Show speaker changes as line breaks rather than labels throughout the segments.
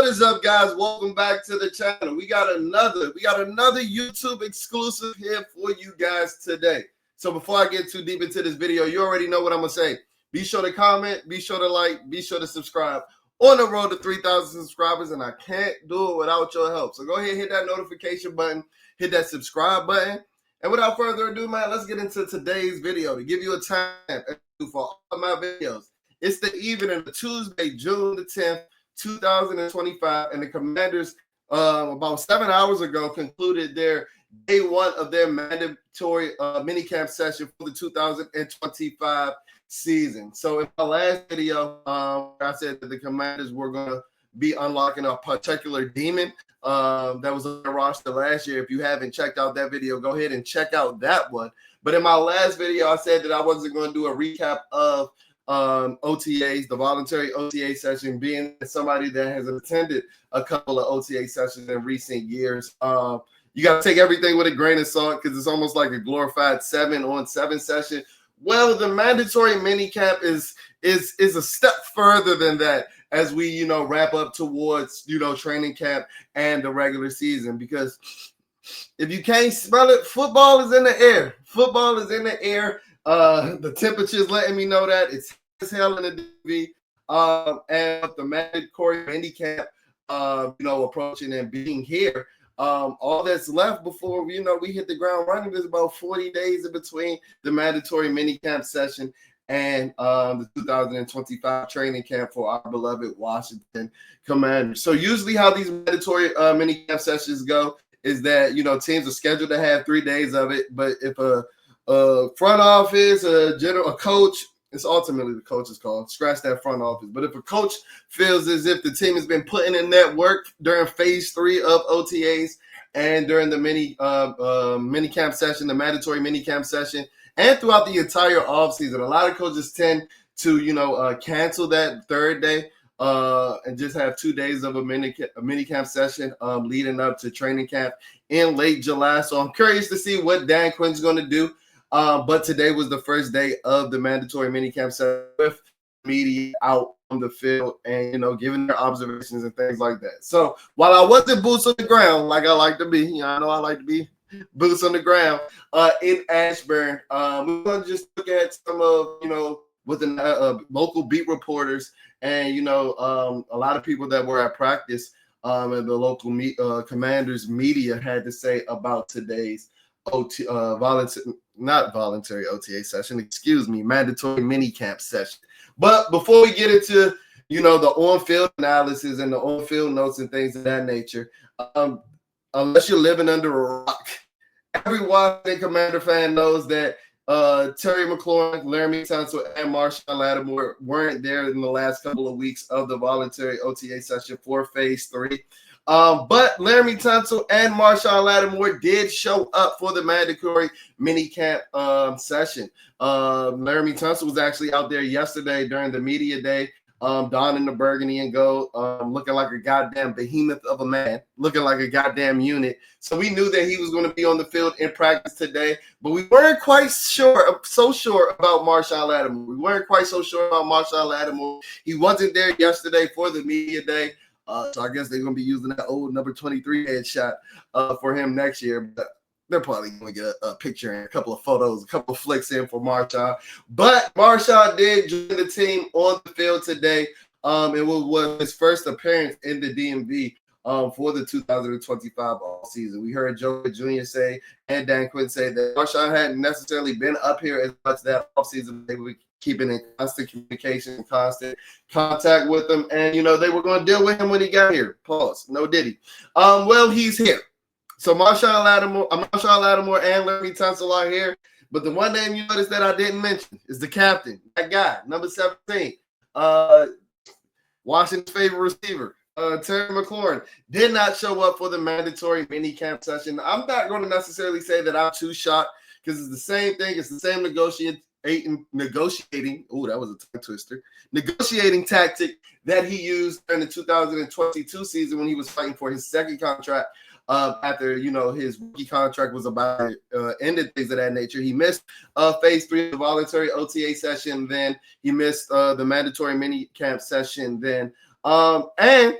What is up, guys? Welcome back to the channel. We got another YouTube exclusive here for you guys today. So before I get too deep into this video, you already know what I'm gonna say. Be sure to comment, be sure to like, be sure to subscribe. On the road to 3,000 subscribers, and I can't do it without your help. So go ahead, hit that notification button, hit that subscribe button. And without further ado, man, let's get into today's video to give you a time for all of my videos. It's the evening of Tuesday, June the 10th, 2025, and the Commanders about 7 hours ago concluded their day one of their mandatory minicamp session for the 2025 season. So in my last video, I said that the Commanders were going to be unlocking a particular demon that was on their roster last year. If you haven't checked out that video, go ahead and check out that one. But in my last video, I said that I wasn't going to do a recap of OTAs, the voluntary OTA session, being somebody that has attended a couple of OTA sessions in recent years. You got to take everything with a grain of salt because it's almost like a glorified 7-on-7 session. Well, the mandatory minicamp is a step further than that as we, wrap up towards, training camp and the regular season. Because if you can't smell it, football is in the air. Football is in the air. The temperature is letting me know that it's as hell in the DV. And the mandatory minicamp, approaching and being here. All that's left before we hit the ground running is about 40 days in between the mandatory minicamp session and the 2025 training camp for our beloved Washington Commanders. So usually how these mandatory minicamp sessions go is that teams are scheduled to have 3 days of it, but if a front office, a coach, it's ultimately the coach's call. Scratch that front office. But if a coach feels as if the team has been putting in that work during phase 3 of OTAs and during the minicamp session, the mandatory minicamp session, and throughout the entire offseason, a lot of coaches tend to, cancel that third day and just have 2 days of a minicamp session leading up to training camp in late July. So I'm curious to see what Dan Quinn's going to do. But today was the first day of the mandatory minicamp session with media out on the field and, giving their observations and things like that. So while I wasn't boots on the ground like I like to be, I know I like to be boots on the ground in Ashburn, we're going to just look at some of, with the local beat reporters and, a lot of people that were at practice and the local Commanders media had to say about today's voluntary OTA session, mandatory minicamp session. But before we get into, the on-field analysis and the on-field notes and things of that nature, unless you're living under a rock, every Washington Commander fan knows that Terry McLaurin, Laramie Tunsil, and Marshawn Lattimore weren't there in the last couple of weeks of the voluntary OTA session for phase 3. But Laramie Tunsil and Marshawn Lattimore did show up for the mandatory minicamp session. Laramie Tunsil was actually out there yesterday during the media day, donning the burgundy and gold, looking like a goddamn behemoth of a man, looking like a goddamn unit. So we knew that he was going to be on the field in practice today, but we weren't quite so sure about Marshawn Lattimore. We weren't quite so sure about Marshawn Lattimore. He wasn't there yesterday for the media day. So I guess they're going to be using that old number 23 headshot for him next year. But they're probably going to get a picture and a couple of photos, a couple of flicks in for Marshawn. But Marshawn did join the team on the field today. It was his first appearance in the DMV for the 2025 offseason. We heard Joe Jr. say and Dan Quinn say that Marshawn hadn't necessarily been up here as much that offseason. They were keeping in constant communication, constant contact with him, and they were going to deal with him when he got here. Pause. No diddy. Well, he's here. So Marshawn Lattimore and Laramie Tunsil are here. But the one name you notice that I didn't mention is the captain, that guy, number 17, Washington's favorite receiver, Terry McLaurin, did not show up for the mandatory minicamp session. I'm not going to necessarily say that I'm too shocked because it's the same thing. It's the same negotiating. Oh, that was a tongue twister. Negotiating tactic that he used during the 2022 season when he was fighting for his second contract after his rookie contract was about ended, things of that nature. He missed phase 3 of the voluntary OTA session. Then he missed the mandatory mini camp session. Then and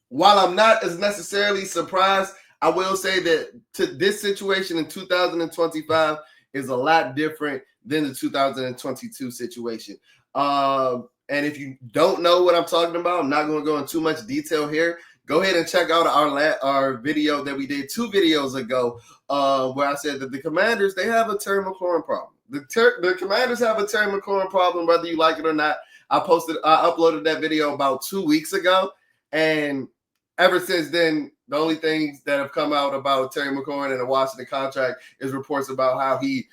while I'm not as necessarily surprised, I will say that this situation in 2025 is a lot different than the 2022 situation. And if you don't know what I'm talking about, I'm not going to go into too much detail here. Go ahead and check out our video that we did 2 videos ago, where I said that the Commanders, they have a Terry McLaurin problem. The Commanders have a Terry McLaurin problem, whether you like it or not. I uploaded that video about 2 weeks ago, and ever since then, the only things that have come out about Terry McLaurin and the Washington contract is reports about how he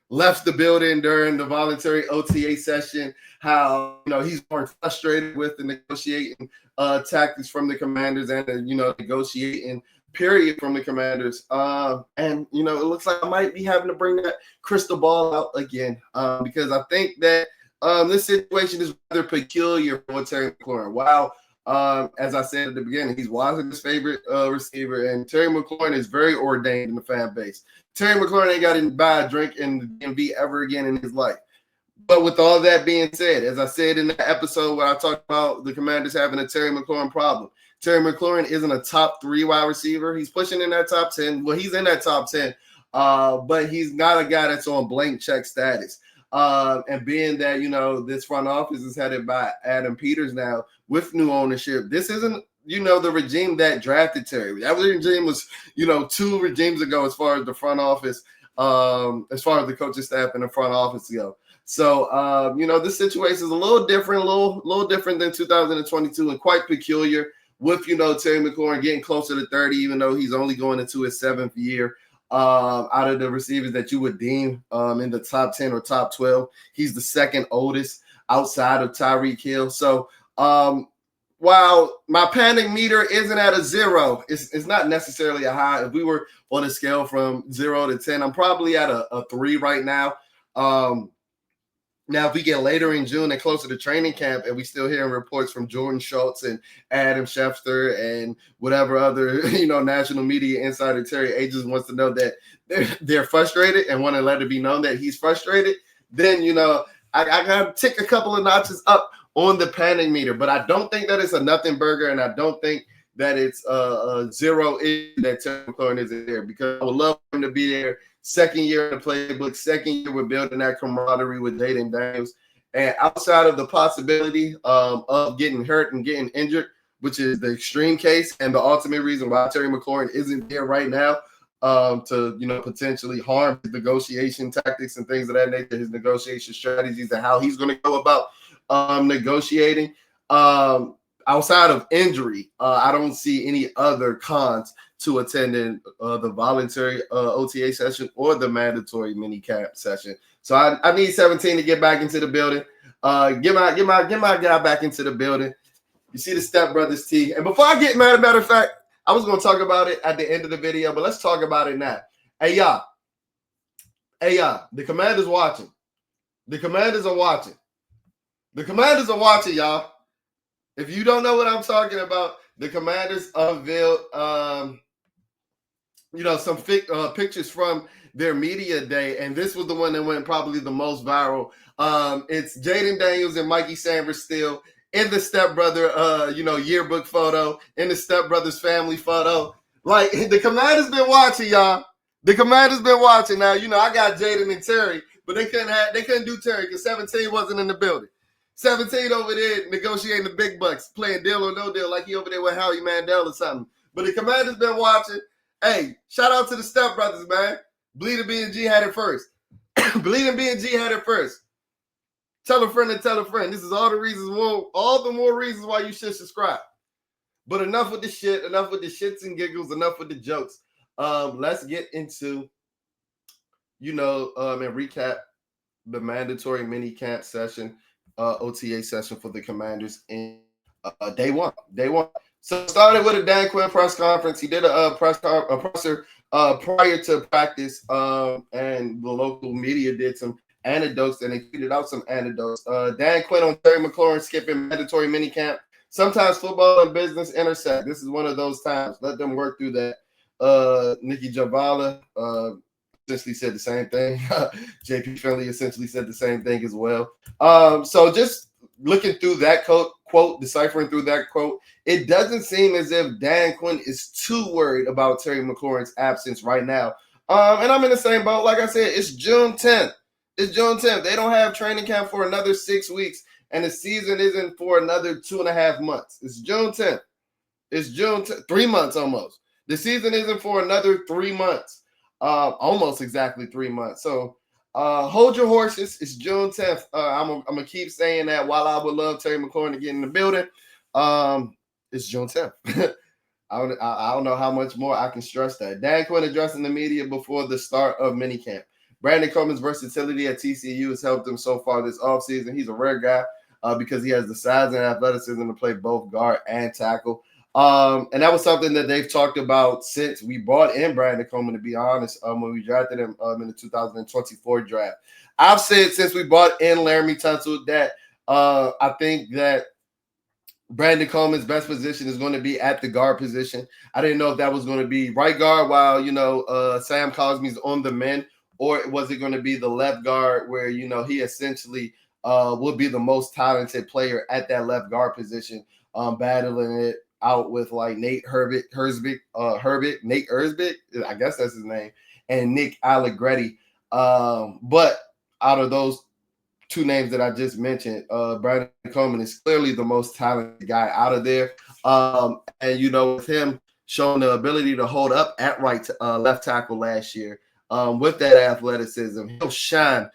left the building during the voluntary OTA session, how he's more frustrated with the negotiating tactics from the Commanders and the negotiating period from the Commanders. And it looks like I might be having to bring that crystal ball out again, because I think that this situation is rather peculiar for Terry McLaurin. Wow. As I said at the beginning, he's Washington's favorite receiver, and Terry McLaurin is very ordained in the fan base. Terry McLaurin ain't got to buy a drink in the DMV ever again in his life. But with all that being said, as I said in the episode where I talked about the Commanders having a Terry McLaurin problem, Terry McLaurin isn't a top 3 wide receiver. He's pushing in that top 10. Well, he's in that top 10, but he's not a guy that's on blank check status. And being that, this front office is headed by Adam Peters now with new ownership, this isn't, the regime that drafted Terry. That regime was, 2 regimes ago as far as the front office, as far as the coaching staff and the front office go. So, this situation is a little different, a little different than 2022 and quite peculiar with, Terry McLaurin getting closer to 30, even though he's only going into his 7th year. Out of the receivers that you would deem in the top 10 or top 12, he's the second oldest outside of Tyreek Hill. So while my panic meter isn't at a 0, it's not necessarily a high. If we were on a scale from 0 to 10, I'm probably at a 3 right now. Now, if we get later in June and closer to training camp and we still hearing reports from Jordan Schultz and Adam Schefter and whatever other, national media insider Terry Agents wants to know that they're frustrated and want to let it be known that he's frustrated, then, I got to tick a couple of notches up on the panic meter. But I don't think that it's a nothing burger, and I don't think that it's a 0 that Terry McLaurin isn't there, because I would love him to be there. Second year in the playbook, second year we're building that camaraderie with Jalen Daniels. And outside of the possibility of getting hurt and getting injured, which is the extreme case and the ultimate reason why Terry McLaurin isn't there right now, to potentially harm his negotiation tactics and things of that nature, his negotiation strategies and how he's going to go about negotiating. Outside of injury, I don't see any other cons to attending the voluntary OTA session or the mandatory minicamp session. So I need 17 to get back into the building. Get my guy back into the building. You see the Step Brothers tee. And before I get mad, matter of fact, I was going to talk about it at the end of the video, but let's talk about it now. Hey, y'all. The Commanders watching. The Commanders are watching. The Commanders are watching, y'all. If you don't know what I'm talking about, the Commanders unveiled, some pictures from their media day, and this was the one that went probably the most viral. It's Jalen Daniels and Mikey Sanders still in the stepbrother, yearbook photo, in the stepbrothers family photo. Like, the Commanders been watching, y'all. The Commanders been watching. Now, I got Jaden and Terry, but they couldn't do Terry because 17 wasn't in the building. 17 over there negotiating the big bucks, playing deal or no deal, like he over there with Howie Mandel or something. But the Commanders been watching. Hey, shout out to the Step Brothers, man. Bleeding B&G had it first. Bleeding B&G had it first. Tell a friend and tell a friend. This is all the more reasons why you should subscribe. But enough with the shit, enough with the shits and giggles, enough with the jokes. Let's get into, and recap the mandatory mini camp session. OTA session for the Commanders in day one. So it started with a Dan Quinn press conference. He did a presser prior to practice, and the local media did some anecdotes, and they tweeted out some anecdotes. Dan Quinn on Terry McLaurin skipping mandatory minicamp. Sometimes football and business intersect. This is one of those times. Let them work through that. Nikki Javala essentially said the same thing. JP Finley essentially said the same thing as well. So just looking through that quote, quote, deciphering through that quote, it doesn't seem as if Dan Quinn is too worried about Terry McLaurin's absence right now. And I'm in the same boat. Like I said, it's June 10th. It's June 10th. They don't have training camp for another 6 weeks, and the season isn't for another 2.5 months. It's June 10th. It's June 10th, 3 months almost. The season isn't for another 3 months. Almost exactly 3 months. So hold your horses. It's June 10th. I'm gonna keep saying that while I would love Terry McLaurin to get in the building. It's June 10th. I don't know how much more I can stress that. Dan Quinn addressing the media before the start of minicamp. Brandon Coleman's versatility at TCU has helped him so far this offseason. He's a rare guy because he has the size and athleticism to play both guard and tackle. And that was something that they've talked about since we brought in Brandon Coleman, to be honest, when we drafted him in the 2024 draft. I've said since we brought in Laramie Tunsil that I think that Brandon Coleman's best position is going to be at the guard position. I didn't know if that was going to be right guard while, Sam Cosme's on the men, or was it going to be the left guard where, he essentially would be the most talented player at that left guard position, battling it out with like Nate Herbig, I guess that's his name, and Nick Allegretti. But out of those two names that I just mentioned, Brandon Coleman is clearly the most talented guy out of there. And with him showing the ability to hold up at left tackle last year, with that athleticism, he'll shine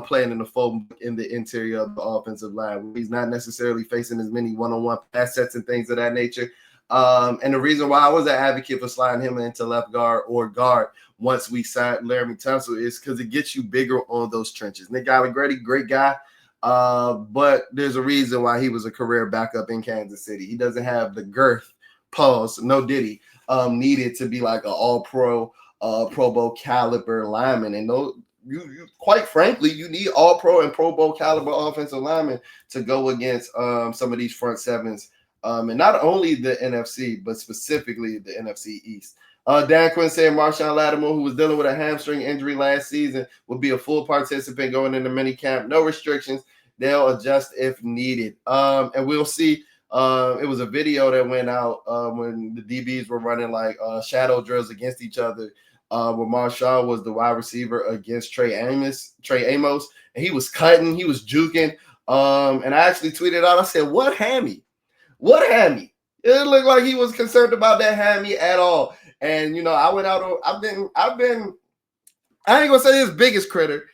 playing in the interior of the offensive line. He's not necessarily facing as many one-on-one pass sets and things of that nature. And the reason why I was an advocate for sliding him into left guard or guard once we signed Laramie Tunsil is because it gets you bigger on those trenches. Nick Allegretti, great guy, but there's a reason why he was a career backup in Kansas City. He doesn't have the girth, no diddy, needed to be like an all-pro, Pro Bowl caliber lineman. And you quite frankly, you need all-pro and Pro Bowl caliber offensive linemen to go against some of these front sevens. And not only the NFC, but specifically the NFC East. Dan Quinn said Marshawn Lattimore, who was dealing with a hamstring injury last season, will be a full participant going into minicamp. No restrictions. They'll adjust if needed. And we'll see. It was a video that went out when the DBs were running like shadow drills against each other, where Marshawn was the wide receiver against Trey Amos, and he was cutting, he was juking. And I actually tweeted out, I said, "What hammy? What hammy?" It looked like he was concerned about that hammy at all. And I went out. I ain't gonna say his biggest critic.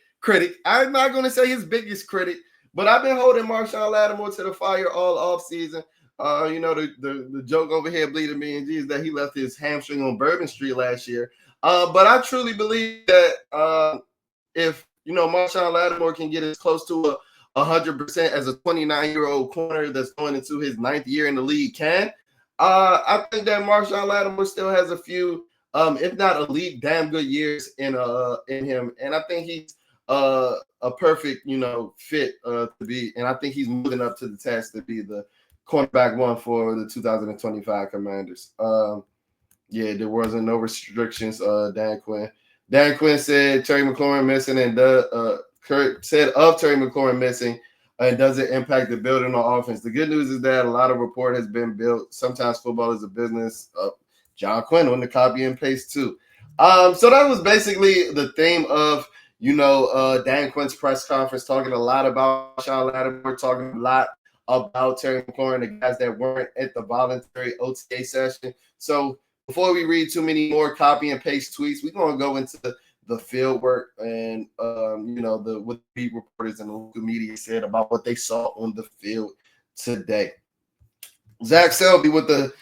I'm not gonna say his biggest critic, but I've been holding Marshawn Lattimore to the fire all off season. The joke over here bleeding me and G is that he left his hamstring on Bourbon Street last year. But I truly believe that if Marshawn Lattimore can get as close to 100% as a 29-year-old corner that's going into his 9th year in the league I think that Marshawn Lattimore still has a few, if not elite, damn good years in him, and I think he's a perfect fit to be, and I think he's moving up to the task to be the cornerback one for the 2025 Commanders. There wasn't no restrictions. Dan Quinn said Terry McLaurin missing, and Kurt said of Terry McLaurin missing, and doesn't impact the building or offense. The good news is that a lot of rapport has been built. Sometimes football is a business. John Quinn on the copy and paste too. So that was basically the theme of Dan Quinn's press conference, talking a lot about Sean Lattimore, talking a lot about Terry McLaurin, the guys that weren't at the voluntary OTA session. So before we read too many more copy and paste tweets, we're gonna go into the field work and what the beat reporters and the local media said about what they saw on the field today. Zach Selby with the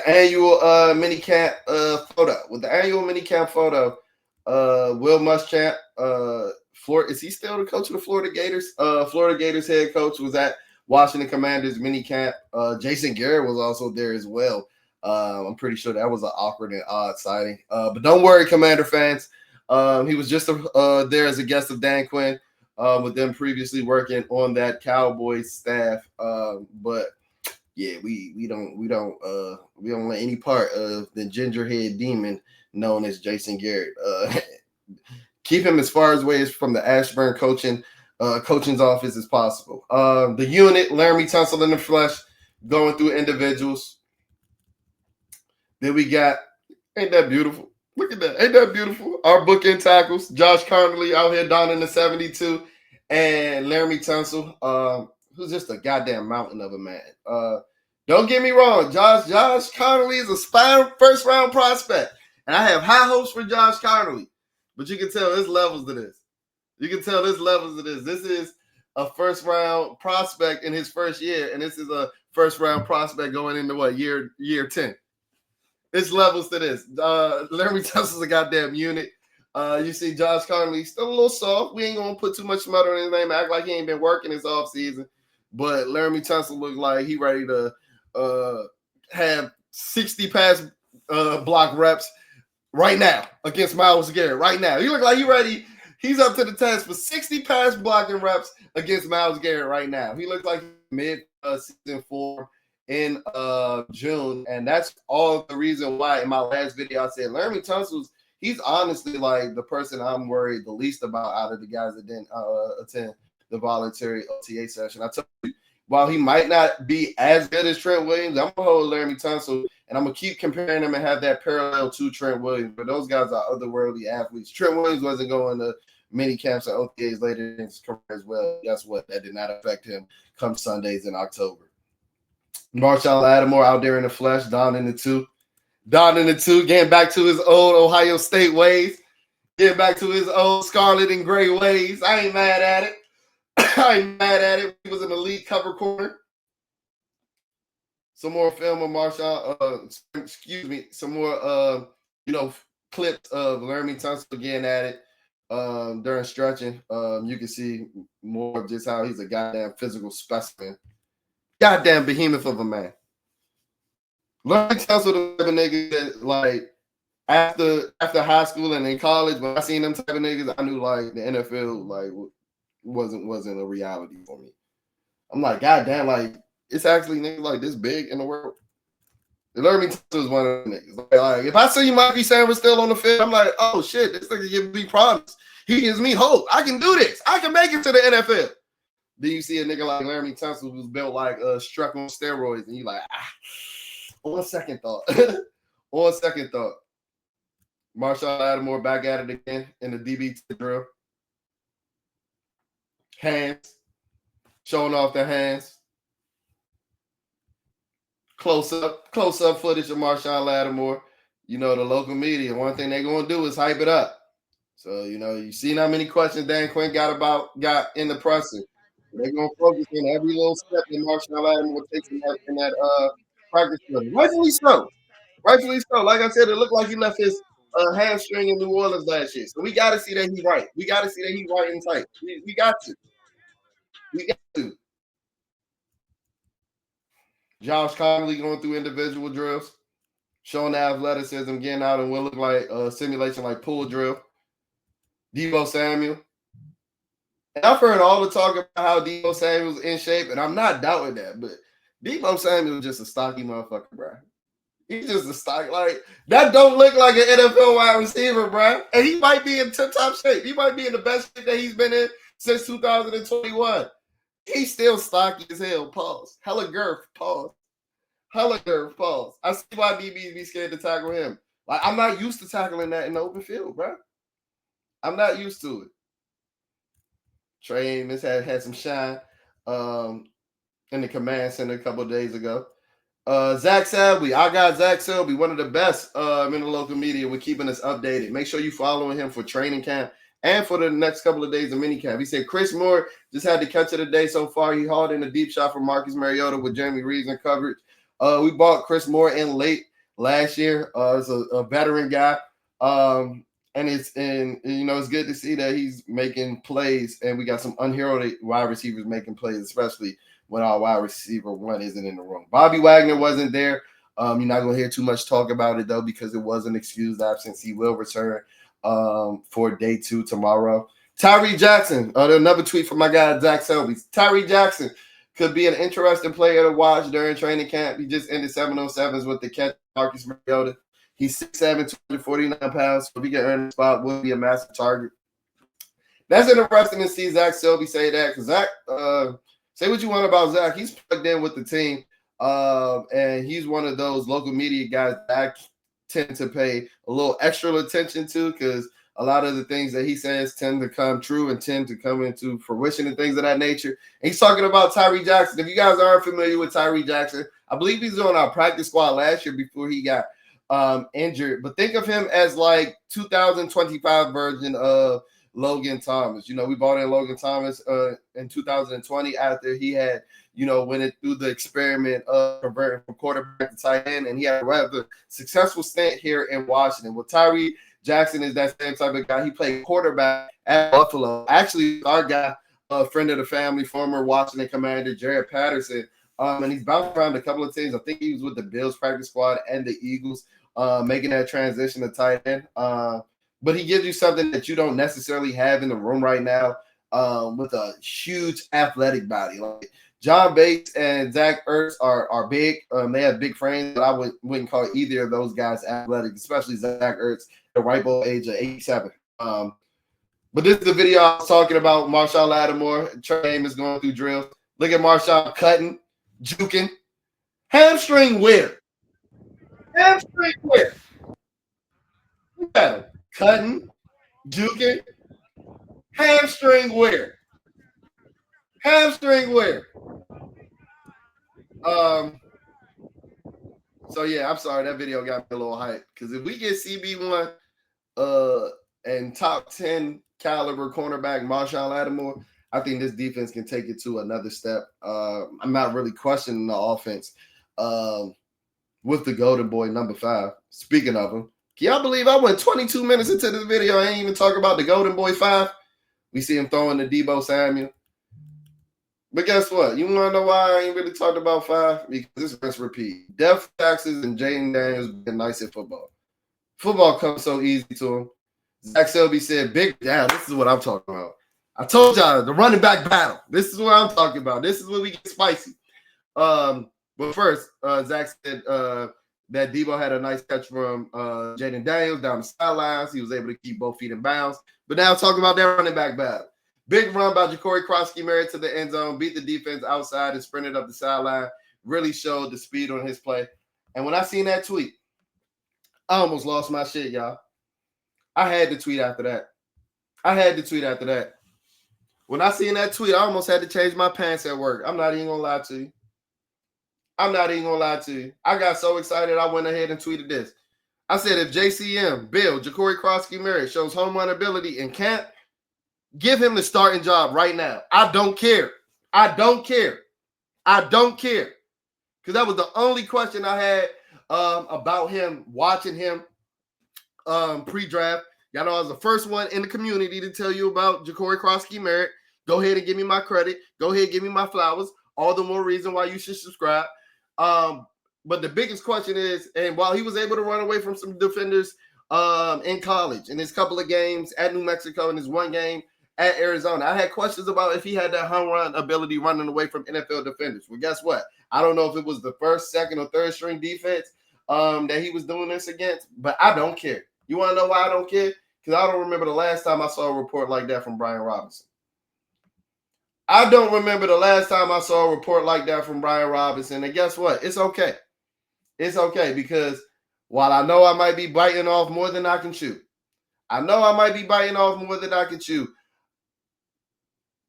annual minicamp photo. With the annual minicamp photo, Will Muschamp, is he still the coach of the Florida Gators? Florida Gators head coach was at Washington Commanders minicamp. Jason Garrett was also there as well. I'm pretty sure that was an awkward and odd sighting. But don't worry, Commander fans. He was just there as a guest of Dan Quinn, with them previously working on that Cowboys staff. But yeah, we don't let any part of the gingerhead demon known as Jason Garrett keep him as far away as from the Ashburn coaching's office as possible. The unit, Laramie Tunsil in the flesh, going through individuals. Then we got, ain't that beautiful? Look at that. Ain't that beautiful? Our bookend tackles, Josh Connolly out here down in the 72, and Laramie Tunsil, who's just a goddamn mountain of a man. Don't get me wrong, Josh Connolly is a first round prospect. And I have high hopes for Josh Connolly. But you can tell there's levels to this. This is a first round prospect in his first year, and this is a first round prospect going into what, year 10. There's levels to this. Laramie Tunsil's a goddamn unit. You see Josh Connolly still a little soft. We ain't gonna put too much smut on his name, act like he ain't been working this offseason. But Laramie Tunsil look like he ready to have 60 pass block reps right now against Myles Garrett. Right now, he look like he ready. He's up to the task for 60 pass blocking reps against Myles Garrett right now. He looks like mid-season form in June, and that's all the reason why in my last video I said Laramie Tunsil's, he's honestly like the person I'm worried the least about out of the guys that didn't attend the voluntary OTA session. I told you, while he might not be as good as Trent Williams, I'm gonna hold Laramie Tunsil, and I'm gonna keep comparing him and have that parallel to Trent Williams. But those guys are otherworldly athletes. Trent Williams wasn't going to mini camps or OTAs later in his career as well. Guess what? That did not affect him come Sundays in October. Marshawn Lattimore out there in the flesh, down in the two, getting back to his old Ohio State ways, getting back to his old scarlet and gray ways. I ain't mad at it. He was an elite cover corner. Some more film of Marshawn, some more, clips of Laramie Tunsil getting at it during stretching. You can see more of just how he's a goddamn physical specimen. Goddamn behemoth of a man. Laramie Tunsil the type of nigga that, like, after high school and in college, when I seen them type of niggas, I knew like the NFL like wasn't a reality for me. I'm like, goddamn, like it's actually niggas like this big in the world. Laramie Tunsil is one of the niggas. Like if I see Mikey Sanders still on the field, I'm like, oh shit, this nigga gives me promise. He gives me hope. I can do this. I can make it to the NFL. Then you see a nigga like Laramie Tunsil who's built like struck on steroids, and you like, on second thought. Marshawn Lattimore back at it again in the DB drill. Hands. Showing off the hands. Close up footage of Marshawn Lattimore. You know, the local media, one thing they're going to do is hype it up. So, you seen how many questions Dan Quinn got in the presser. They're going to focus on every little step that Marshawn Lattimore takes in that practice field. Rightfully so. Like I said, it looked like he left his hamstring in New Orleans last year. So we got to see that he's right. We got to see that he's right and tight. We got to. Josh Connolly going through individual drills, showing the athleticism, getting out and what look like a simulation like pool drill. Deebo Samuel. And I've heard all the talk about how Deebo Samuel's in shape, and I'm not doubting that, but Deebo Samuel is just a stocky motherfucker, bro. He's just a stock. Like, that don't look like an NFL wide receiver, bro. And he might be in tip-top shape. He might be in the best shape that he's been in since 2021. He's still stocky as hell. Pause. Hella girth. Pause. I see why DBs be scared to tackle him. Like, I'm not used to tackling that in the open field, bro. I'm not used to it. Trey Amos had some shine in the command center a couple of days ago. Zach Selby, I got Zach Selby, one of the best in the local media with keeping us updated. Make sure you following him for training camp and for the next couple of days of minicamp. He said Chris Moore just had the catch of the day so far. He hauled in a deep shot for Marcus Mariota with Jeremy Reeves in coverage. We bought Chris Moore in late last year. It's a veteran guy. And it's good to see that he's making plays, and we got some unheralded wide receivers making plays, especially when our wide receiver one isn't in the room. Bobby Wagner wasn't there. You're not going to hear too much talk about it, though, because it was an excused absence. He will return for day 2 tomorrow. Tyree Jackson, another tweet from my guy, Zach Selby. Tyree Jackson could be an interesting player to watch during training camp. He just ended 707s with the catch, Marcus Mariota. He's 6'7", 249 pounds. So if he can earn the spot, will be a massive target. That's interesting to see Zach Selby say that, because Zach, say what you want about Zach. He's plugged in with the team. And he's one of those local media guys that I tend to pay a little extra attention to because a lot of the things that he says tend to come true and tend to come into fruition and things of that nature. And he's talking about Tyree Jackson. If you guys aren't familiar with Tyree Jackson, I believe he's on our practice squad last year before he got injured. But think of him as like 2025 version of Logan Thomas. We bought in Logan Thomas in 2020 after he had, went through the experiment of converting from quarterback to tight end, and he had a rather successful stint here in Washington. Well, Tyree Jackson is that same type of guy. He played quarterback at Buffalo. Actually, our guy, a friend of the family, former Washington Commander, Jared Patterson, and he's bounced around a couple of teams. I think he was with the Bills practice squad and the Eagles, making that transition to tight end. But he gives you something that you don't necessarily have in the room right now, with a huge athletic body. Like John Bates and Zach Ertz are big. They have big frames, but I wouldn't call either of those guys athletic, especially Zach Ertz, the ripe old age of 87. But this is the video I was talking about. Marshawn Lattimore, Trey Amos going through drills. Look at Marshawn cutting, juking. Hamstring where? Hamstring where? Look at him. Cutting, juking. Hamstring where? Hamstring where? So yeah, I'm sorry that video got me a little hype because if we get CB1 and top 10 caliber cornerback Marshawn Lattimore, I think this defense can take it to another step. I'm not really questioning the offense with the Golden Boy number 5. Speaking of him, can y'all believe I went 22 minutes into this video? I ain't even talk about the Golden Boy 5. We see him throwing the Deebo Samuel. But guess what? You want to know why I ain't really talked about 5? Because this rinse repeat. Def Taxes and Jalen Daniels been nice at football. Football comes so easy to him. Zach Selby said, big down. This is what I'm talking about. I told y'all, the running back battle. This is what I'm talking about. This is where we get spicy. But first, Zach said that Deebo had a nice catch from Jaden Daniels down the sidelines. He was able to keep both feet in bounds. But now talking about that running back battle. Big run by Ja'Cory Krosky-Marriott to the end zone, beat the defense outside and sprinted up the sideline. Really showed the speed on his play. And when I seen that tweet, I almost lost my shit, y'all. I had to tweet after that. When I seen that tweet, I almost had to change my pants at work. I'm not even going to lie to you. I got so excited, I went ahead and tweeted this. I said, if JCM, Bill, Ja'Cory Krosky-Marriott shows home run ability in camp, give him the starting job right now. I don't care. Because that was the only question I had about him, watching him pre-draft. Y'all know I was the first one in the community to tell you about Ja'Cory Krosky-Marriott. Go ahead and give me my credit. Go ahead and give me my flowers. All the more reason why you should subscribe. But the biggest question is, and while he was able to run away from some defenders in college, in his couple of games at New Mexico, in his one game at Arizona, I had questions about if he had that home run ability running away from NFL defenders. Well, guess what? I don't know if it was the first, second, or third string defense that he was doing this against, but I don't care. You want to know why I don't care? Because I don't remember the last time I saw a report like that from Brian Robinson. I don't remember the last time I saw a report like that from Brian Robinson. And guess what? It's okay. It's okay because while I know I might be biting off more than I can chew,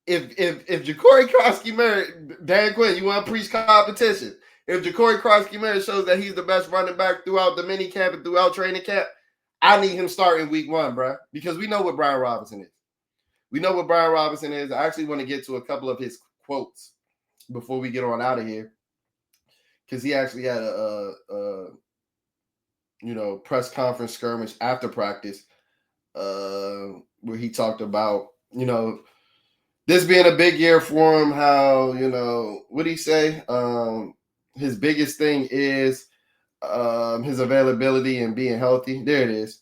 if Ja'Cory Krosky-Marriott, Dan Quinn, you want to preach competition? If Ja'Cory Krosky-Marriott shows that he's the best running back throughout the mini camp and throughout training camp, I need him starting week 1, bro, because we know what Brian Robinson is. I actually want to get to a couple of his quotes before we get on out of here, because he actually had a press conference skirmish after practice where he talked about, this being a big year for him, how, what did he say? His biggest thing is his availability and being healthy. There it is.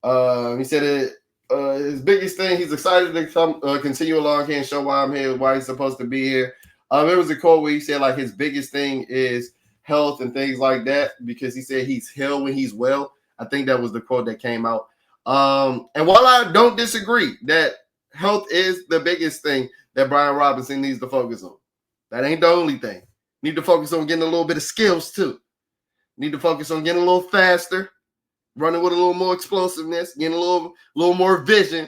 He said his biggest thing, he's excited to continue along here and show why I'm here, why he's supposed to be here. There was a quote where he said, like, his biggest thing is health and things like that, because he said he's healed when he's well. I think that was the quote that came out. And while I don't disagree that health is the biggest thing that Brian Robinson needs to focus on, that ain't the only thing. Need to focus on getting a little bit of skills too. Need to focus on getting a little faster, running with a little more explosiveness, getting a little more vision,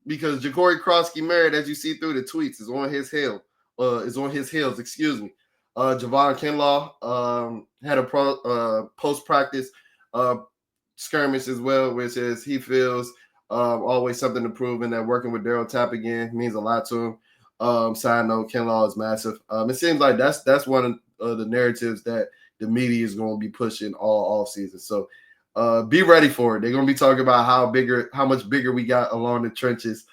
because Ja'Cory Krosky-Merritt, as you see through the tweets, is on his heels. Excuse me. Javon Kinlaw had a post-practice skirmish as well, which is he feels always something to prove, and that working with Daryl Tapp again means a lot to him. Side note, Kinlaw is massive. It seems like that's one of the narratives that the media is going to be pushing all season. So be ready for it. They're going to be talking about how much bigger we got along the trenches,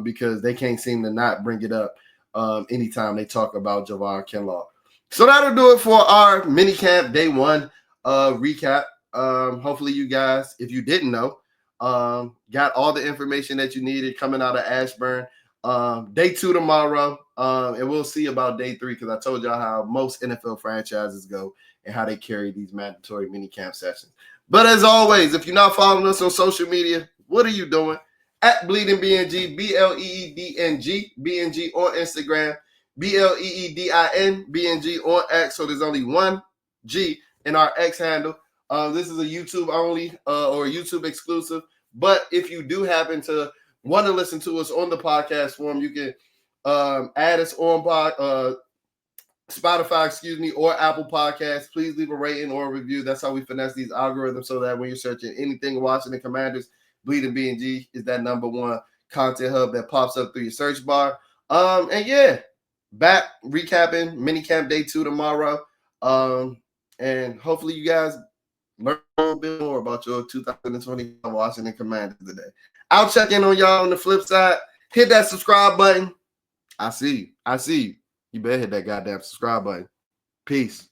because they can't seem to not bring it up anytime they talk about Javon Kinlaw. So that'll do it for our minicamp day 1 recap. Hopefully you guys, if you didn't know, got all the information that you needed coming out of Ashburn. Day 2 tomorrow, and we'll see about day 3, because I told y'all how most NFL franchises go and how they carry these mandatory minicamp sessions. But as always, if you're not following us on social media, what are you doing? At Bleeding BNG, BLEEDNG, BNG on Instagram, BLEEDIN, BNG on X. So there's only one G in our X handle. This is a YouTube only or a YouTube exclusive. But if you do happen to want to listen to us on the podcast form, you can add us on Spotify, or Apple Podcasts. Please leave a rating or a review. That's how we finesse these algorithms, so that when you're searching anything Washington Commanders, Bleeding BNG is that #1 content hub that pops up through your search bar. And yeah, back recapping minicamp day 2 tomorrow. And hopefully you guys learn a little bit more about your 2020 Washington Commanders today. I'll check in on y'all on the flip side. Hit that subscribe button. I see you. You better hit that goddamn subscribe button. Peace.